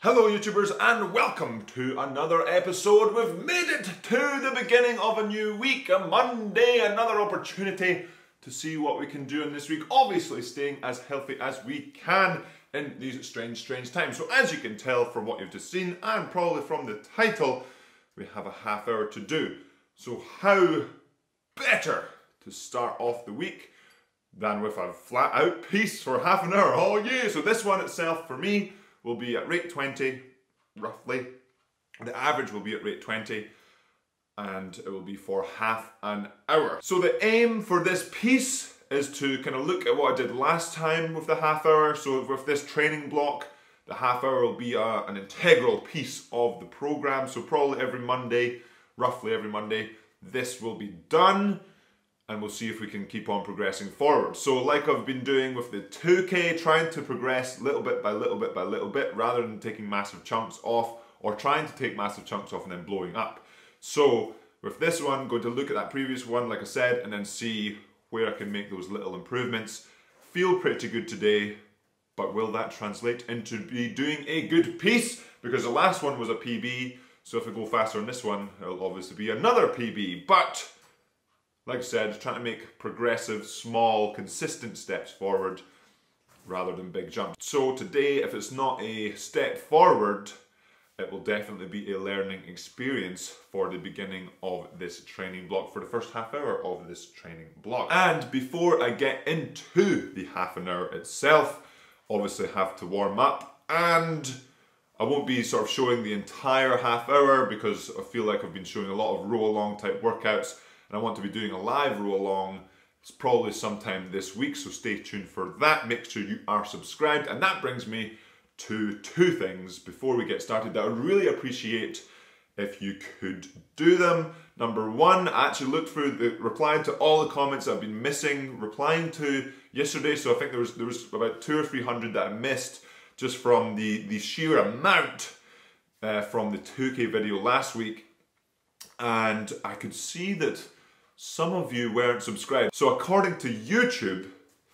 Hello YouTubers and welcome to another episode. We've made it to the beginning of a new week, a Monday, another opportunity to see what we can do in this week. Obviously staying as healthy as we can in these strange times. So as you can tell from what you've just seen and probably from the title, we have a half hour to do. So how better to start off the week than with a flat out piece for half an hour. Oh yeah, so this one itself for me will be at rate 20, roughly. The average will be at rate 20, and it will be for half an hour. So the aim for this piece is to kind of look at what I did last time with the half hour. So with this training block, the half hour will be an integral piece of the program. So probably every Monday, roughly every Monday, this will be done. And we'll see if we can keep on progressing forward. So like I've been doing with the 2K, trying to progress little bit by little bit by little bit, rather than taking massive chunks off, or trying to take massive chunks off and then blowing up. So with this one, I'm going to look at that previous one, like I said, and then see where I can make those little improvements. Feel pretty good today, but will that translate into be doing a good piece? Because the last one was a PB, so if I go faster on this one, it'll obviously be another PB, but like I said, trying to make progressive, small, consistent steps forward rather than big jumps. So today, if it's not a step forward, it will definitely be a learning experience for the beginning of this training block, for the first half hour of this training block. And before I get into the half an hour itself, obviously have to warm up, and I won't be sort of showing the entire half hour because I feel like I've been showing a lot of row along type workouts. And I want to be doing a live row along. It's probably sometime this week, so stay tuned for that. Make sure you are subscribed. And that brings me to two things before we get started that I would really appreciate if you could do them. Number one, I actually looked through replied to all the comments I've been missing replying to yesterday. So I think there was about 200 or 300 that I missed just from the sheer amount from the 2K video last week. And I could see that some of you weren't subscribed. So according to YouTube,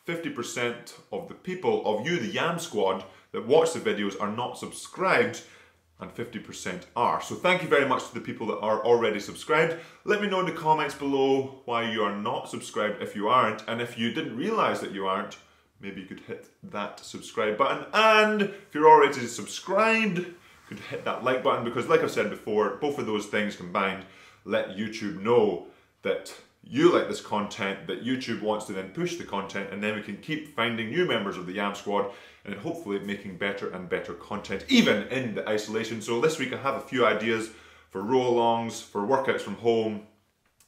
50% of the people of you, the Yam Squad, that watch the videos are not subscribed, and 50% are. So thank you very much to the people that are already subscribed. Let me know in the comments below why you are not subscribed if you aren't, and if you didn't realize that you aren't, maybe you could hit that subscribe button. And if you're already subscribed, you could hit that like button, because like I've said before, both of those things combined let YouTube know that you like this content, that YouTube wants to then push the content, and then we can keep finding new members of the Yam Squad and hopefully making better and better content, even in the isolation. So this week I have a few ideas for row-alongs, for workouts from home,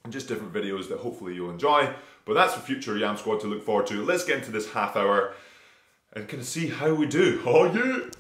and just different videos that hopefully you'll enjoy. But that's for future Yam Squad to look forward to. Let's get into this half hour and kind of see how we do. Oh yeah!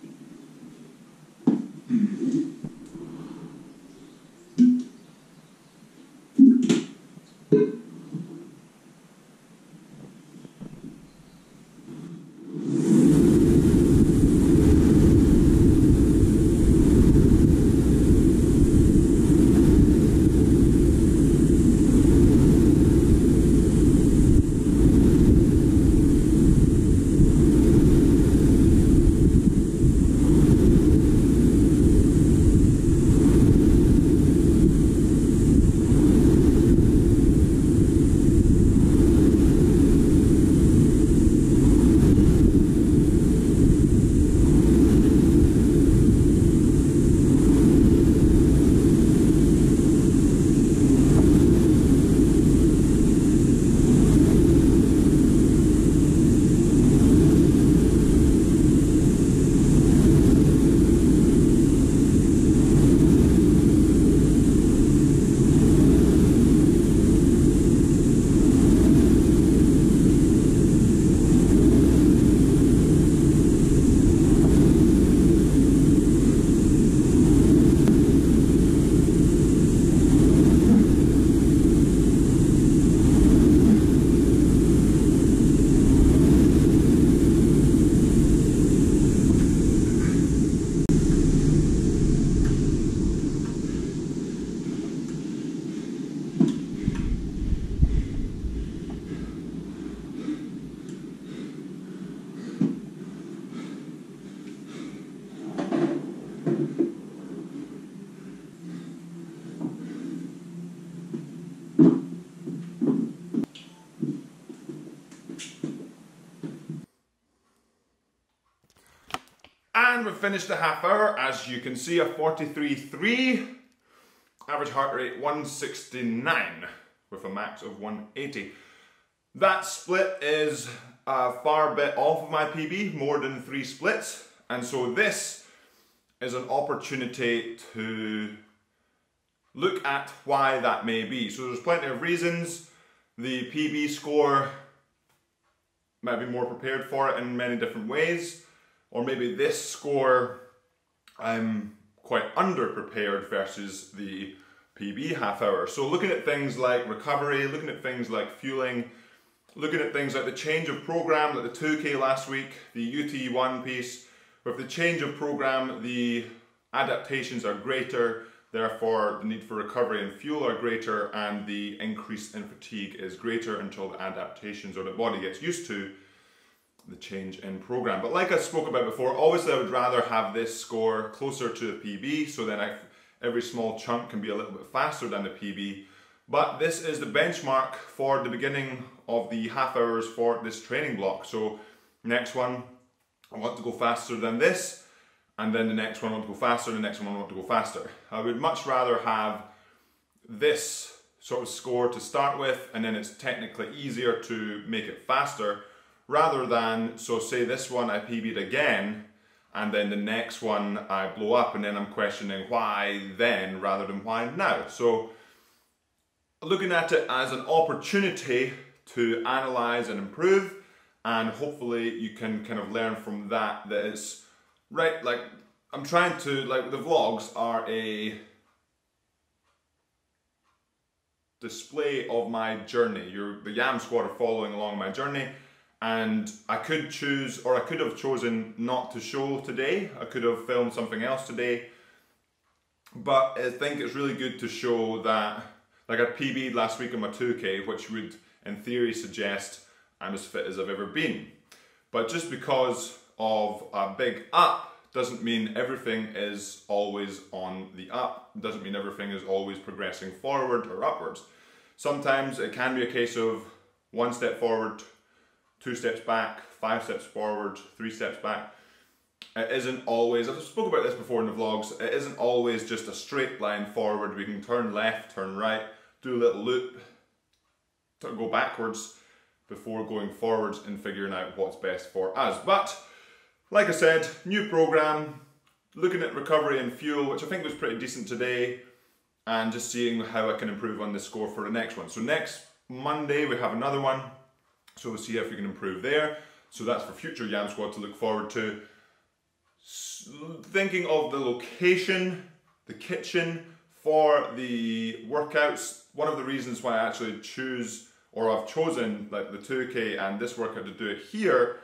And we've finished the half hour. As you can see, a 43.3, average heart rate 169 with a max of 180. That split is a far bit off of my PB, more than 3 splits. And so this is an opportunity to look at why that may be. So there's plenty of reasons. The PB score might be more prepared for it in many different ways. Or maybe this score, I'm quite underprepared versus the PB half hour. So looking at things like recovery, looking at things like fueling, looking at things like the change of program, like the 2K last week, the UT1 piece. With the change of program, the adaptations are greater, therefore the need for recovery and fuel are greater, and the increase in fatigue is greater until the adaptations or the body gets used to the change in program. But like I spoke about before, obviously I would rather have this score closer to the PB, so then every small chunk can be a little bit faster than the PB. But this is the benchmark for the beginning of the half hours for this training block. So next one, I want to go faster than this, and then the next one I want to go faster, the next one I want to go faster. I would much rather have this sort of score to start with, and then it's technically easier to make it faster, rather than, so say this one I PB'd again, and then the next one I blow up, and then I'm questioning why then rather than why now. So looking at it as an opportunity to analyze and improve, and hopefully you can kind of learn from that, that it's right, like I'm trying to, like the vlogs are a display of my journey. The Yam Squad are following along my journey. And I could choose, or I could have chosen not to show today. I could have filmed something else today. But I think it's really good to show that, like I PB'd last week on my 2K, which would in theory suggest I'm as fit as I've ever been. But just because of a big up doesn't mean everything is always on the up. Doesn't mean everything is always progressing forward or upwards. Sometimes it can be a case of 1 step forward, 2 steps back, 5 steps forward, 3 steps back. It isn't always, I've spoken about this before in the vlogs, it isn't always just a straight line forward. We can turn left, turn right, do a little loop, go backwards before going forwards and figuring out what's best for us. But like I said, new program, looking at recovery and fuel, which I think was pretty decent today, and just seeing how I can improve on the score for the next one. So next Monday we have another one. So we'll see if we can improve there. So that's for future Yam Squad to look forward to. Thinking of the location, the kitchen for the workouts. One of the reasons why I actually choose, or I've chosen like the 2K and this workout to do it here,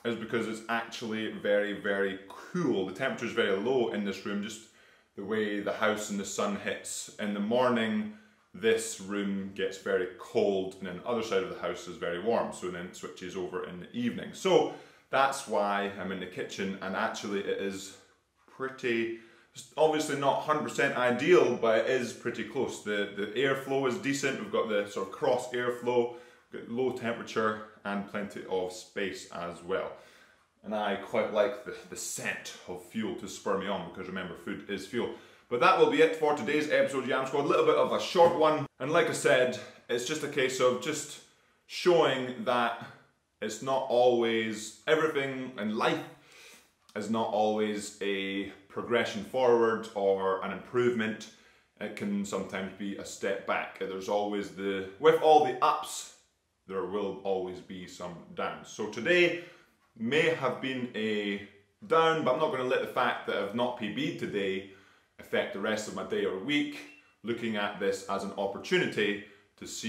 is because it's actually very, very cool. The temperature is very low in this room, just the way the house and the sun hits in the morning. This room gets very cold, and then the other side of the house is very warm, so then it switches over in the evening. So that's why I'm in the kitchen, and actually it is pretty, obviously not 100% ideal, but it is pretty close. The airflow is decent, we've got the sort of cross airflow, got low temperature, and plenty of space as well. And I quite like the scent of fuel to spur me on, because remember, food is fuel. But that will be it for today's episode of Yam Squad. A little bit of a short one. And like I said, it's just a case of just showing that it's not always, everything in life is not always a progression forward or an improvement. It can sometimes be a step back. There's always with all the ups, there will always be some downs. So today may have been a down, but I'm not going to let the fact that I've not PB'd today affect the rest of my day or week. Looking at this as an opportunity to see